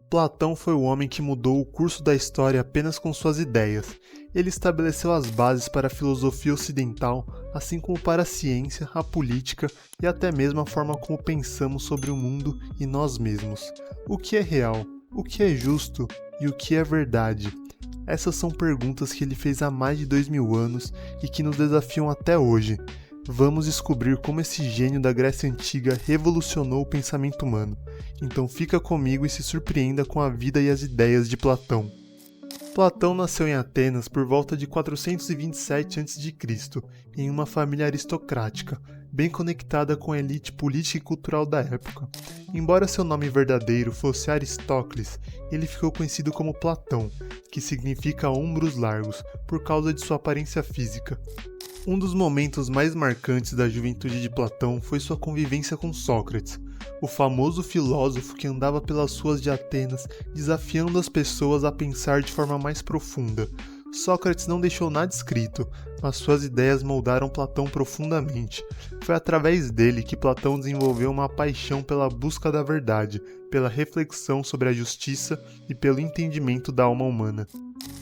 Platão foi o homem que mudou o curso da história apenas com suas ideias. Ele estabeleceu as bases para a filosofia ocidental, assim como para a ciência, a política e até mesmo a forma como pensamos sobre o mundo e nós mesmos. O que é real? O que é justo? E o que é verdade? Essas são perguntas que ele fez há mais de 2000 anos e que nos desafiam até hoje. Vamos descobrir como esse gênio da Grécia Antiga revolucionou o pensamento humano. Então fica comigo e se surpreenda com a vida e as ideias de Platão. Platão nasceu em Atenas por volta de 427 a.C., em uma família aristocrática, bem conectada com a elite política e cultural da época. Embora seu nome verdadeiro fosse Aristócles, ele ficou conhecido como Platão, que significa ombros largos, por causa de sua aparência física. Um dos momentos mais marcantes da juventude de Platão foi sua convivência com Sócrates, o famoso filósofo que andava pelas ruas de Atenas desafiando as pessoas a pensar de forma mais profunda. Sócrates não deixou nada escrito, mas suas ideias moldaram Platão profundamente. Foi através dele que Platão desenvolveu uma paixão pela busca da verdade, pela reflexão sobre a justiça e pelo entendimento da alma humana.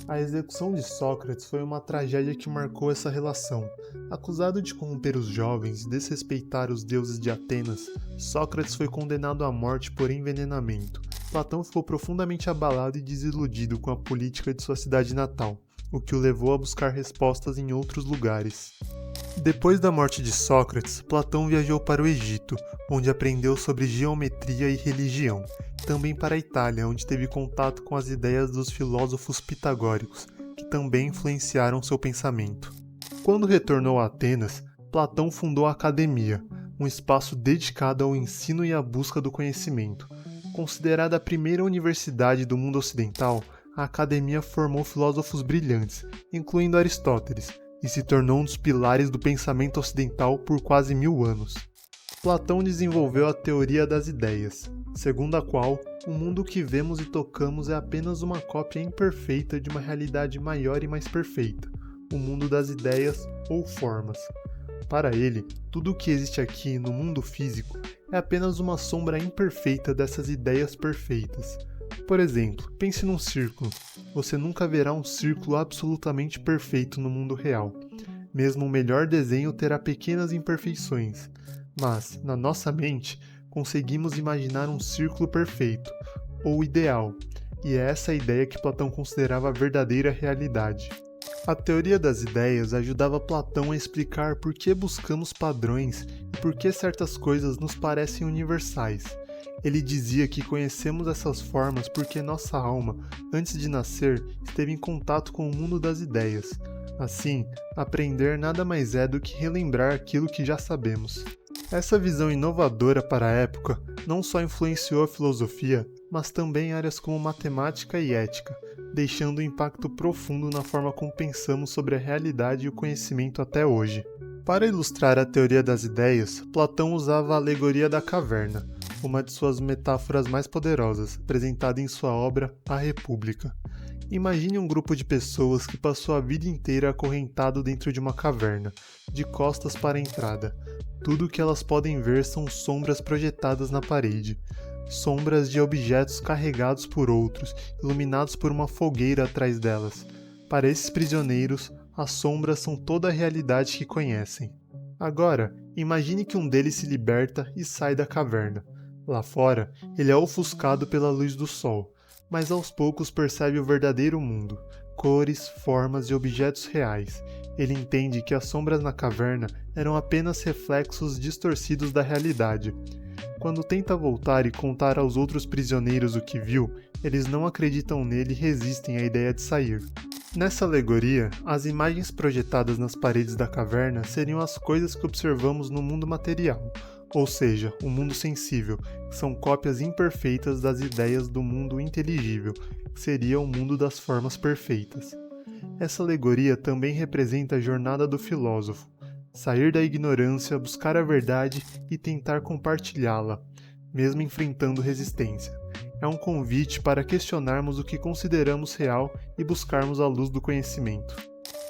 A execução de Sócrates foi uma tragédia que marcou essa relação. Acusado de corromper os jovens e desrespeitar os deuses de Atenas, Sócrates foi condenado à morte por envenenamento. Platão ficou profundamente abalado e desiludido com a política de sua cidade natal, o que o levou a buscar respostas em outros lugares. Depois da morte de Sócrates, Platão viajou para o Egito, onde aprendeu sobre geometria e religião. Também para a Itália, onde teve contato com as ideias dos filósofos pitagóricos, que também influenciaram seu pensamento. Quando retornou a Atenas, Platão fundou a Academia, um espaço dedicado ao ensino e à busca do conhecimento. Considerada a primeira universidade do mundo ocidental, a Academia formou filósofos brilhantes, incluindo Aristóteles, e se tornou um dos pilares do pensamento ocidental por quase 1000 anos. Platão desenvolveu a teoria das ideias, segundo a qual o mundo que vemos e tocamos é apenas uma cópia imperfeita de uma realidade maior e mais perfeita, o mundo das ideias ou formas. Para ele, tudo o que existe aqui no mundo físico é apenas uma sombra imperfeita dessas ideias perfeitas. Por exemplo, pense num círculo. Você nunca verá um círculo absolutamente perfeito no mundo real. Mesmo o melhor desenho terá pequenas imperfeições. Mas, na nossa mente, conseguimos imaginar um círculo perfeito, ou ideal, e é essa a ideia que Platão considerava a verdadeira realidade. A teoria das ideias ajudava Platão a explicar por que buscamos padrões e por que certas coisas nos parecem universais. Ele dizia que conhecemos essas formas porque nossa alma, antes de nascer, esteve em contato com o mundo das ideias. Assim, aprender nada mais é do que relembrar aquilo que já sabemos. Essa visão inovadora para a época não só influenciou a filosofia, mas também áreas como matemática e ética, deixando um impacto profundo na forma como pensamos sobre a realidade e o conhecimento até hoje. Para ilustrar a teoria das ideias, Platão usava a alegoria da caverna, uma de suas metáforas mais poderosas, apresentada em sua obra A República. Imagine um grupo de pessoas que passou a vida inteira acorrentado dentro de uma caverna, de costas para a entrada. Tudo o que elas podem ver são sombras projetadas na parede. Sombras de objetos carregados por outros, iluminados por uma fogueira atrás delas. Para esses prisioneiros, as sombras são toda a realidade que conhecem. Agora, imagine que um deles se liberta e sai da caverna. Lá fora, ele é ofuscado pela luz do sol, mas aos poucos percebe o verdadeiro mundo, cores, formas e objetos reais. Ele entende que as sombras na caverna eram apenas reflexos distorcidos da realidade. Quando tenta voltar e contar aos outros prisioneiros o que viu, eles não acreditam nele e resistem à ideia de sair. Nessa alegoria, as imagens projetadas nas paredes da caverna seriam as coisas que observamos no mundo material, ou seja, o mundo sensível, que são cópias imperfeitas das ideias do mundo inteligível, que seria o mundo das formas perfeitas. Essa alegoria também representa a jornada do filósofo, sair da ignorância, buscar a verdade e tentar compartilhá-la, mesmo enfrentando resistência. É um convite para questionarmos o que consideramos real e buscarmos a luz do conhecimento.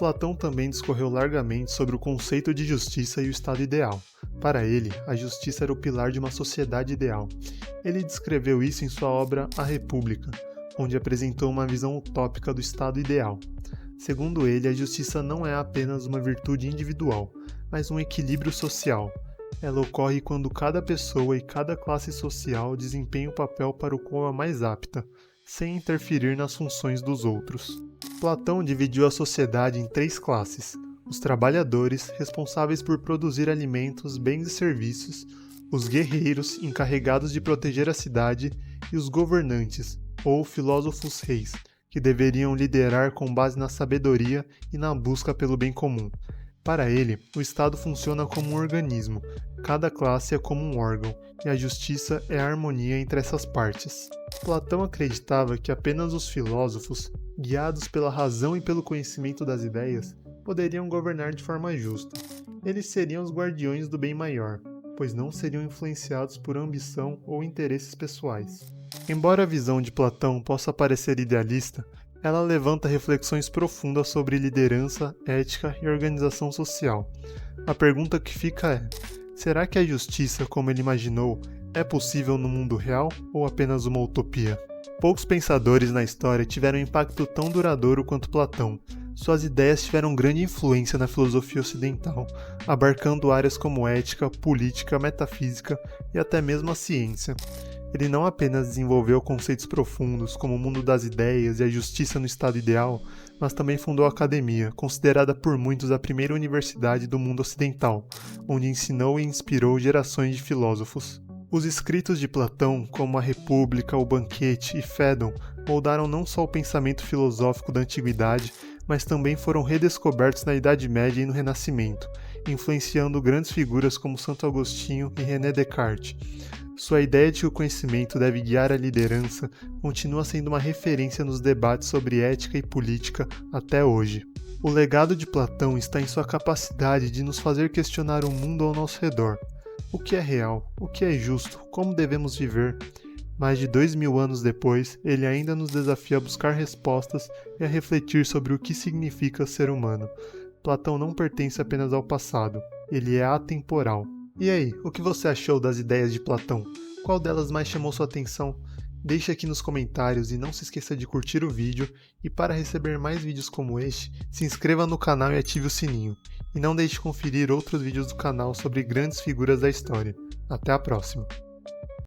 Platão também discorreu largamente sobre o conceito de justiça e o estado ideal. Para ele, a justiça era o pilar de uma sociedade ideal. Ele descreveu isso em sua obra A República, onde apresentou uma visão utópica do estado ideal. Segundo ele, a justiça não é apenas uma virtude individual, mas um equilíbrio social. Ela ocorre quando cada pessoa e cada classe social desempenha o papel para o qual é mais apta, sem interferir nas funções dos outros. Platão dividiu a sociedade em 3 classes: os trabalhadores, responsáveis por produzir alimentos, bens e serviços, os guerreiros, encarregados de proteger a cidade, e os governantes, ou filósofos reis, que deveriam liderar com base na sabedoria e na busca pelo bem comum. Para ele, o Estado funciona como um organismo, cada classe é como um órgão, e a justiça é a harmonia entre essas partes. Platão acreditava que apenas os filósofos, guiados pela razão e pelo conhecimento das ideias, poderiam governar de forma justa. Eles seriam os guardiões do bem maior, pois não seriam influenciados por ambição ou interesses pessoais. Embora a visão de Platão possa parecer idealista, ela levanta reflexões profundas sobre liderança, ética e organização social. A pergunta que fica é: será que a justiça, como ele imaginou, é possível no mundo real ou apenas uma utopia? Poucos pensadores na história tiveram um impacto tão duradouro quanto Platão. Suas ideias tiveram grande influência na filosofia ocidental, abarcando áreas como ética, política, metafísica e até mesmo a ciência. Ele não apenas desenvolveu conceitos profundos como o mundo das ideias e a justiça no estado ideal, mas também fundou a academia, considerada por muitos a primeira universidade do mundo ocidental, onde ensinou e inspirou gerações de filósofos. Os escritos de Platão, como A República, O Banquete e Fédon, moldaram não só o pensamento filosófico da antiguidade, mas também foram redescobertos na Idade Média e no Renascimento, influenciando grandes figuras como Santo Agostinho e René Descartes. Sua ideia de que o conhecimento deve guiar a liderança continua sendo uma referência nos debates sobre ética e política até hoje. O legado de Platão está em sua capacidade de nos fazer questionar o mundo ao nosso redor. O que é real? O que é justo? Como devemos viver? Mais de 2000 anos depois, ele ainda nos desafia a buscar respostas e a refletir sobre o que significa ser humano. Platão não pertence apenas ao passado, ele é atemporal. E aí, o que você achou das ideias de Platão? Qual delas mais chamou sua atenção? Deixe aqui nos comentários e não se esqueça de curtir o vídeo, e para receber mais vídeos como este, se inscreva no canal e ative o sininho. E não deixe de conferir outros vídeos do canal sobre grandes figuras da história. Até a próxima!